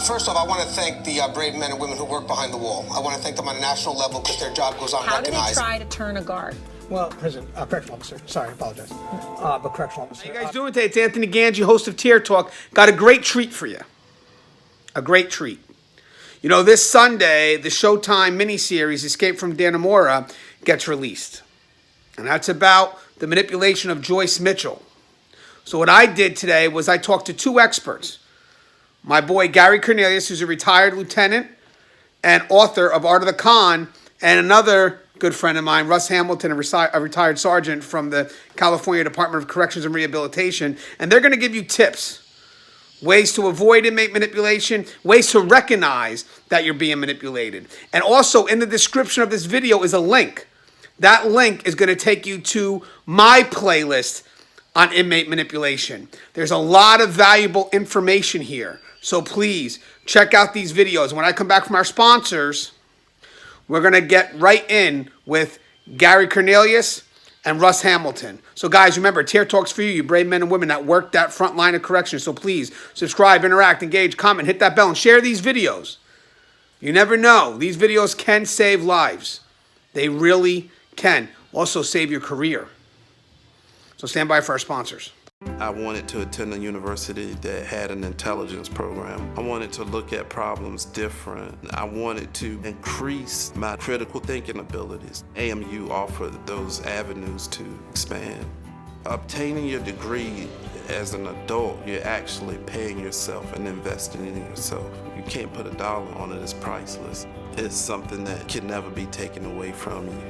First off, I want to thank the brave men and women who work behind the wall. I want to thank them on a national level because their job goes unrecognized. How do they try to turn a guard? Well, correctional officer. Sorry, I apologize. But correctional officer. How you guys doing today? It's Anthony Gangi, host of Tier Talk. Got a great treat for you. A great treat. You know, this Sunday, the Showtime miniseries, Escape from Dannemora, gets released. And that's about the manipulation of Joyce Mitchell. So what I did today was I talked to two experts. My boy, Gary Cornelius, who's a retired lieutenant and author of Art of the Con, and another good friend of mine, Russ Hamilton, a retired sergeant from the California Department of Corrections and Rehabilitation. And they're going to give you tips. Ways to avoid inmate manipulation, ways to recognize that you're being manipulated. And also in the description of this video is a link. That link is going to take you to my playlist on inmate manipulation. There's a lot of valuable information here. So please check out these videos. When I come back from our sponsors, we're going to get right in with Gary Cornelius and Russ Hamilton. So guys, remember, Tier Talk's for you, you brave men and women that work that front line of correction. So please subscribe, interact, engage, comment, hit that bell, and share these videos. You never know. These videos can save lives. They really can. Also save your career. So stand by for our sponsors. I wanted to attend a university that had an intelligence program. I wanted to look at problems different. I wanted to increase my critical thinking abilities. AMU offered those avenues to expand. Obtaining your degree as an adult, you're actually paying yourself and investing in yourself. You can't put a dollar on it, it's priceless. It's something that can never be taken away from you.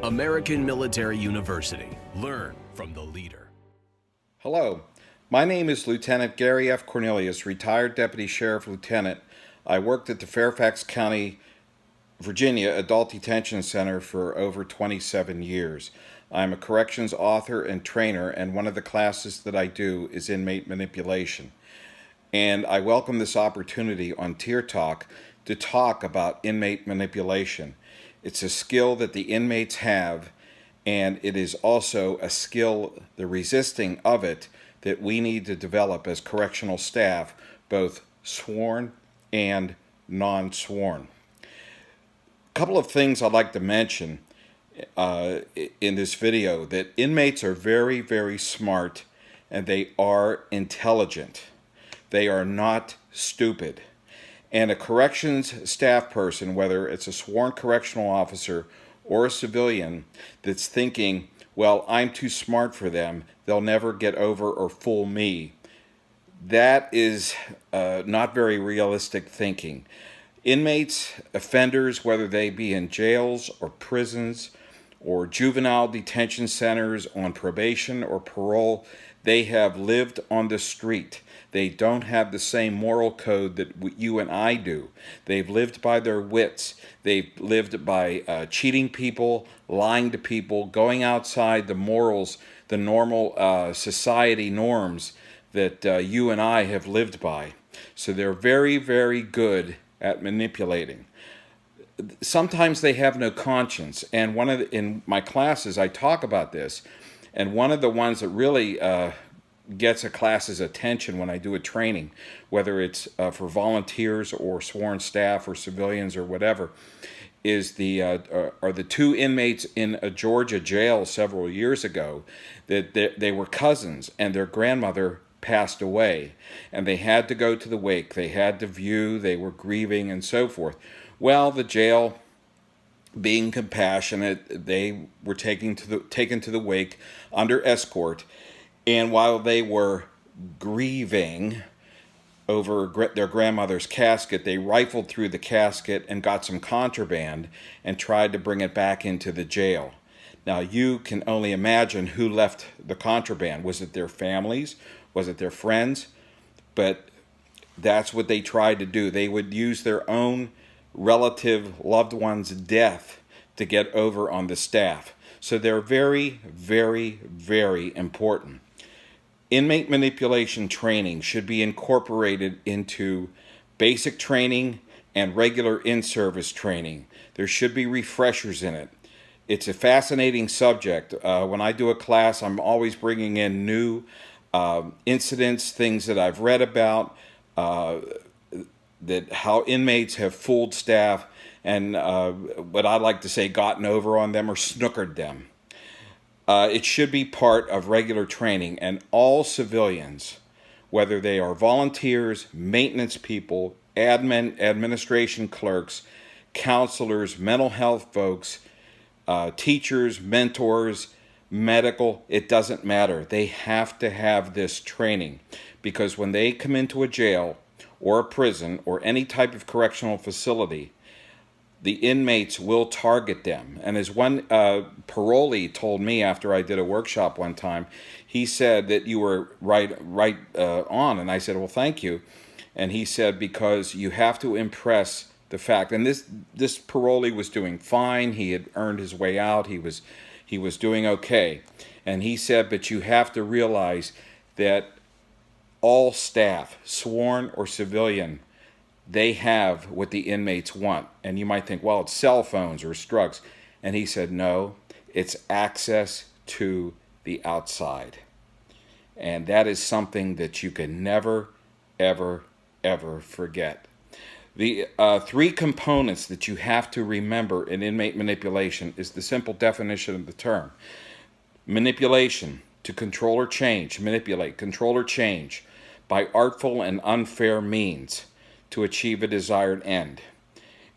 American Military University. Learn from the leader. Hello, my name is Lieutenant Gary F. Cornelius, retired Deputy Sheriff Lieutenant. I worked at the Fairfax County, Virginia Adult Detention Center for over 27 years. I'm a corrections author and trainer, and one of the classes that I do is inmate manipulation. And I welcome this opportunity on Tier Talk to talk about inmate manipulation. It's a skill that the inmates have, and it is also a skill, the resisting of it, that we need to develop as correctional staff, both sworn and non-sworn. A couple of things I'd like to mention in this video, that inmates are very, very smart, and they are intelligent. They are not stupid. And a corrections staff person, whether it's a sworn correctional officer or a civilian that's thinking, well, I'm too smart for them, they'll never get over or fool me, that is not very realistic thinking. Inmates, offenders, whether they be in jails or prisons or juvenile detention centers on probation or parole, they have lived on the street. They don't have the same moral code that you and I do. They've lived by their wits. They've lived by cheating people, lying to people, going outside the morals, the normal society norms that you and I have lived by. So they're very, very good at manipulating. Sometimes they have no conscience, and in my classes I talk about this, and one of the ones that really gets a class's attention when I do a training, whether it's for volunteers or sworn staff or civilians or whatever, is are the two inmates in a Georgia jail several years ago that they were cousins, and their grandmother passed away, and they had to go to the wake. They had to view, they were grieving and so forth. Well, the jail, being compassionate, they were taken to the wake under escort. And while they were grieving over their grandmother's casket, they rifled through the casket and got some contraband and tried to bring it back into the jail. Now, you can only imagine who left the contraband. Was it their families? Was it their friends? But that's what they tried to do. They would use their own relative loved one's death to get over on the staff. So they're very, very, very important. Inmate manipulation training should be incorporated into basic training and regular in-service training. There should be refreshers in it. It's a fascinating subject. When I do a class, I'm always bringing in new incidents, things that I've read about, how inmates have fooled staff and what I like to say gotten over on them or snookered them. It should be part of regular training, and all civilians, whether they are volunteers, maintenance people, administration clerks, counselors, mental health folks, teachers, mentors, medical, it doesn't matter. They have to have this training, because when they come into a jail or a prison or any type of correctional facility, the inmates will target them. And as one parolee told me after I did a workshop one time, he said that you were right on. And I said, well, thank you. And he said, because you have to impress the fact. And this parolee was doing fine. He had earned his way out. He was doing okay. And he said, but you have to realize that all staff, sworn or civilian, they have what the inmates want. And you might think, well, it's cell phones or drugs. And he said, no, it's access to the outside. And that is something that you can never, ever, ever forget. The three components that you have to remember in inmate manipulation is the simple definition of the term. Manipulation, to control or change, manipulate, control or change by artful and unfair means to achieve a desired end.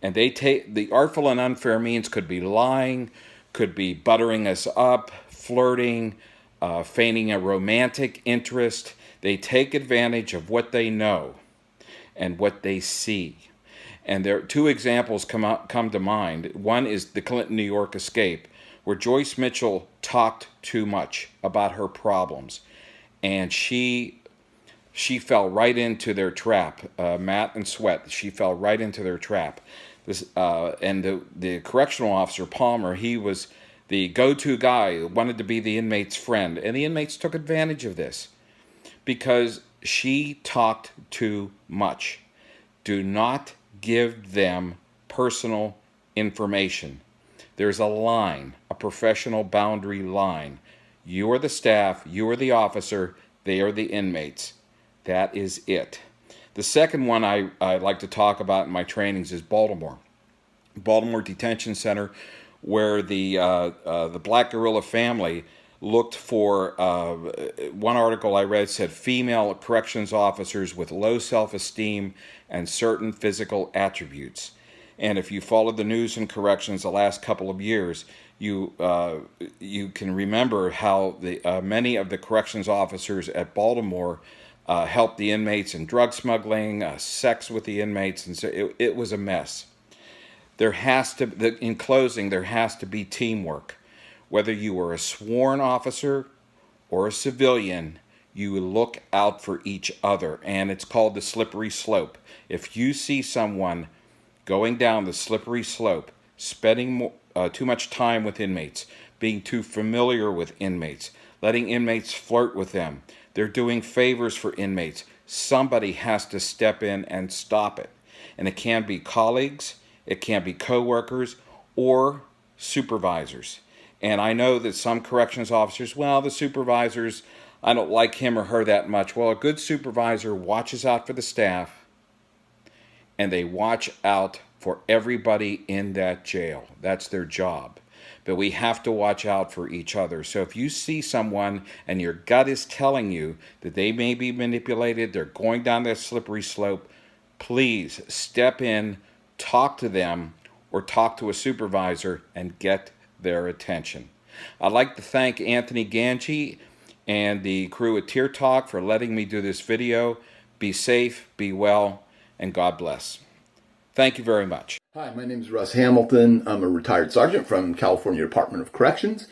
And they take the artful and unfair means could be lying, could be buttering us up, flirting, feigning a romantic interest. They take advantage of what they know and what they see. And there are two examples come to mind. One is the Clinton, New York escape, where Joyce Mitchell talked too much about her problems, and she fell right into their trap. Matt and Sweat, she fell right into their trap. And the correctional officer, Palmer, he was the go-to guy, wanted to be the inmate's friend. And the inmates took advantage of this because she talked too much. Do not give them personal information. There's a line, a professional boundary line. You are the staff, you are the officer, they are the inmates. That is it. The second one I like to talk about in my trainings is Baltimore Detention Center, where the Black Guerrilla family looked for, one article I read said female corrections officers with low self-esteem and certain physical attributes. And if you followed the news in corrections the last couple of years, you can remember how many of the corrections officers at Baltimore helped the inmates in drug smuggling, sex with the inmates, and so it was a mess. In closing, there has to be teamwork. Whether you are a sworn officer or a civilian, you look out for each other, and it's called the slippery slope. If you see someone going down the slippery slope, spending too much time with inmates, being too familiar with inmates, letting inmates flirt with them, they're doing favors for inmates, somebody has to step in and stop it. And it can be colleagues, it can be co-workers, or supervisors. And I know that some corrections officers, well, the supervisors, I don't like him or her that much. Well, a good supervisor watches out for the staff, and they watch out for everybody in that jail. That's their job. But we have to watch out for each other. So if you see someone and your gut is telling you that they may be manipulated, they're going down that slippery slope, please step in, talk to them, or talk to a supervisor and get their attention. I'd like to thank Anthony Gangi and the crew at Tier Talk for letting me do this video. Be safe, be well, and God bless. Thank you very much. Hi, my name is Russ Hamilton. I'm a retired sergeant from California Department of Corrections.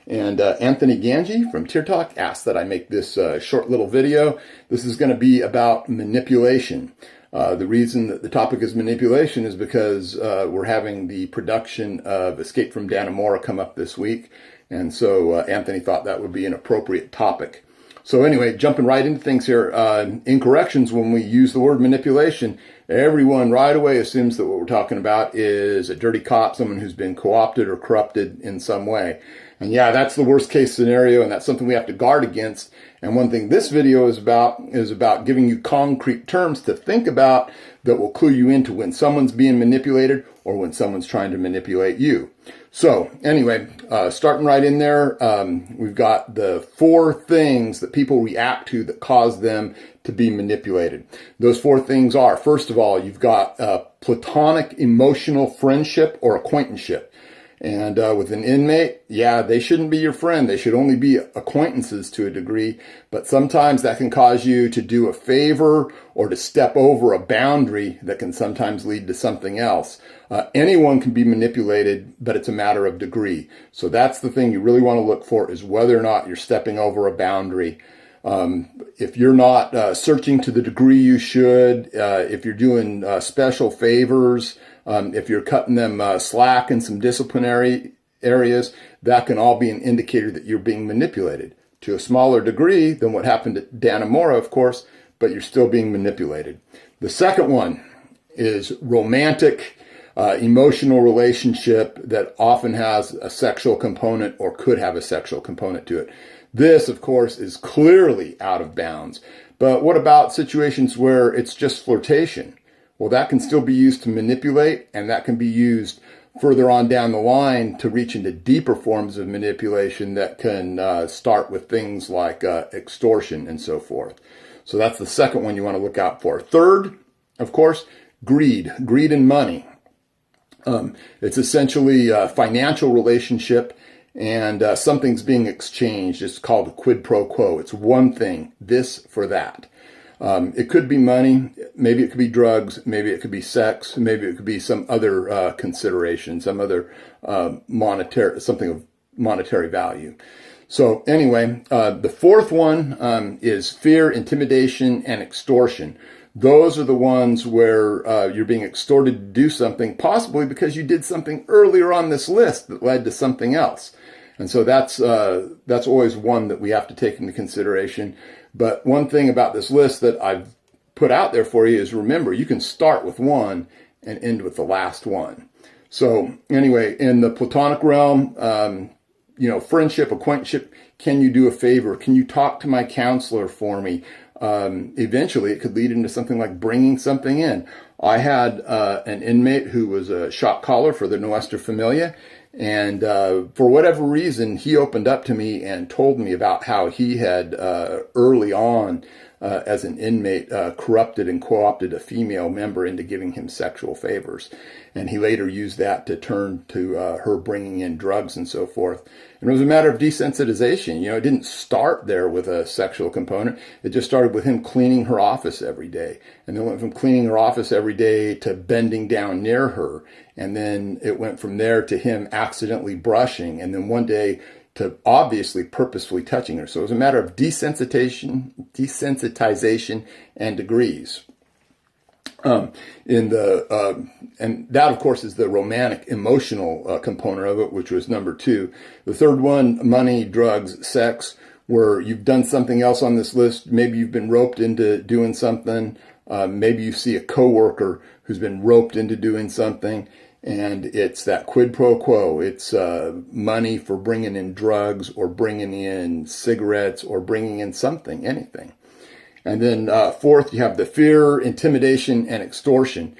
And Anthony Gangi from Tier Talk asked that I make this short little video. This is going to be about manipulation. The reason that the topic is manipulation is because we're having the production of Escape from Dannemora come up this week. And so Anthony thought that would be an appropriate topic. So anyway, jumping right into things here. In corrections, when we use the word manipulation, everyone right away assumes that what we're talking about is a dirty cop, someone who's been co-opted or corrupted in some way. And yeah, that's the worst case scenario, and that's something we have to guard against. And one thing this video is about giving you concrete terms to think about that will clue you into when someone's being manipulated or when someone's trying to manipulate you. So anyway, starting right in there, we've got the 4 things that people react to that cause them to be manipulated. Those 4 things are, first of all, you've got platonic emotional friendship or acquaintanceship. And with an inmate, yeah, they shouldn't be your friend. They should only be acquaintances to a degree. But sometimes that can cause you to do a favor or to step over a boundary that can sometimes lead to something else. Anyone can be manipulated, but it's a matter of degree. So that's the thing you really want to look for, is whether or not you're stepping over a boundary. If you're not searching to the degree you should, if you're doing special favors, if you're cutting them slack in some disciplinary areas, that can all be an indicator that you're being manipulated. To a smaller degree than what happened at Dannemora, of course, but you're still being manipulated. The second one is romantic, emotional relationship that often has a sexual component or could have a sexual component to it. This, of course, is clearly out of bounds. But what about situations where it's just flirtation? Well, that can still be used to manipulate, and that can be used further on down the line to reach into deeper forms of manipulation that can start with things like extortion and so forth. So that's the second one you want to look out for. Third, of course, greed and money. It's essentially a financial relationship, and something's being exchanged. It's called a quid pro quo. It's one thing, this for that. It could be money, maybe it could be drugs, maybe it could be sex, maybe it could be some other consideration, some other something of monetary value. So anyway, the fourth one is fear, intimidation, and extortion. Those are the ones where you're being extorted to do something, possibly because you did something earlier on this list that led to something else. And so that's always one that we have to take into consideration. But one thing about this list that I've put out there for you is, remember, you can start with one and end with the last one. So anyway, in the platonic realm, friendship, acquaintanceship, can you do a favor? Can you talk to my counselor for me? Eventually it could lead into something like bringing something in. I had an inmate who was a shot caller for the Nuestra Familia, and for whatever reason, he opened up to me and told me about how he had early on, as an inmate, corrupted and co-opted a female member into giving him sexual favors. And he later used that to turn to her bringing in drugs and so forth. And it was a matter of desensitization. It didn't start there with a sexual component. It just started with him cleaning her office every day. And then went from cleaning her office every day to bending down near her. And then it went from there to him accidentally brushing. And then one day to obviously purposefully touching her. So it was a matter of desensitization and degrees. And that, of course, is the romantic, emotional component of it, which was number 2. The third one, money, drugs, sex, where you've done something else on this list. Maybe you've been roped into doing something. Maybe you see a coworker who's been roped into doing something, and it's that quid pro quo. It's money for bringing in drugs or bringing in cigarettes or bringing in something, anything. And then fourth, you have the fear, intimidation, and extortion.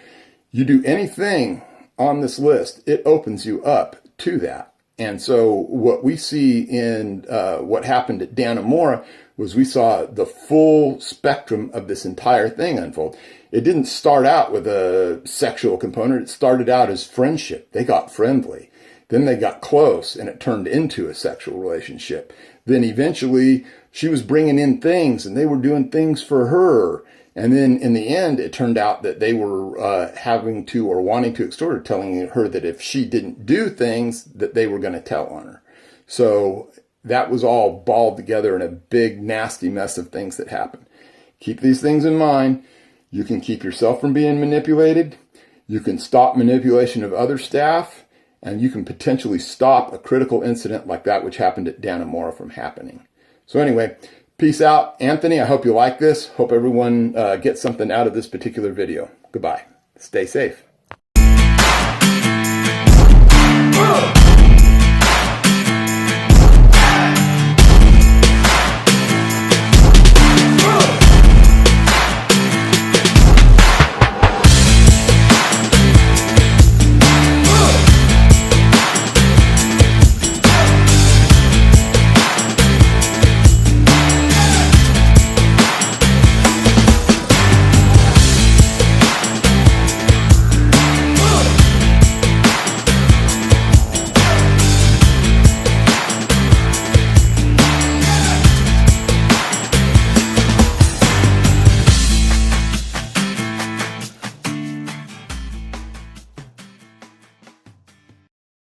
You do anything on this list, it opens you up to that. And so what we see in what happened at Dannemora was we saw the full spectrum of this entire thing unfold. It didn't start out with a sexual component. It started out as friendship. They got friendly. Then they got close, and it turned into a sexual relationship. Then eventually she was bringing in things, and they were doing things for her. And then in the end, it turned out that they were having to or wanting to extort her, telling her that if she didn't do things, that they were going to tell on her. So that was all balled together in a big, nasty mess of things that happened. Keep these things in mind. You can keep yourself from being manipulated. You can stop manipulation of other staff. And you can potentially stop a critical incident like that which happened at Dannemora from happening. So anyway, peace out. Anthony, I hope you like this. Hope everyone gets something out of this particular video. Goodbye. Stay safe.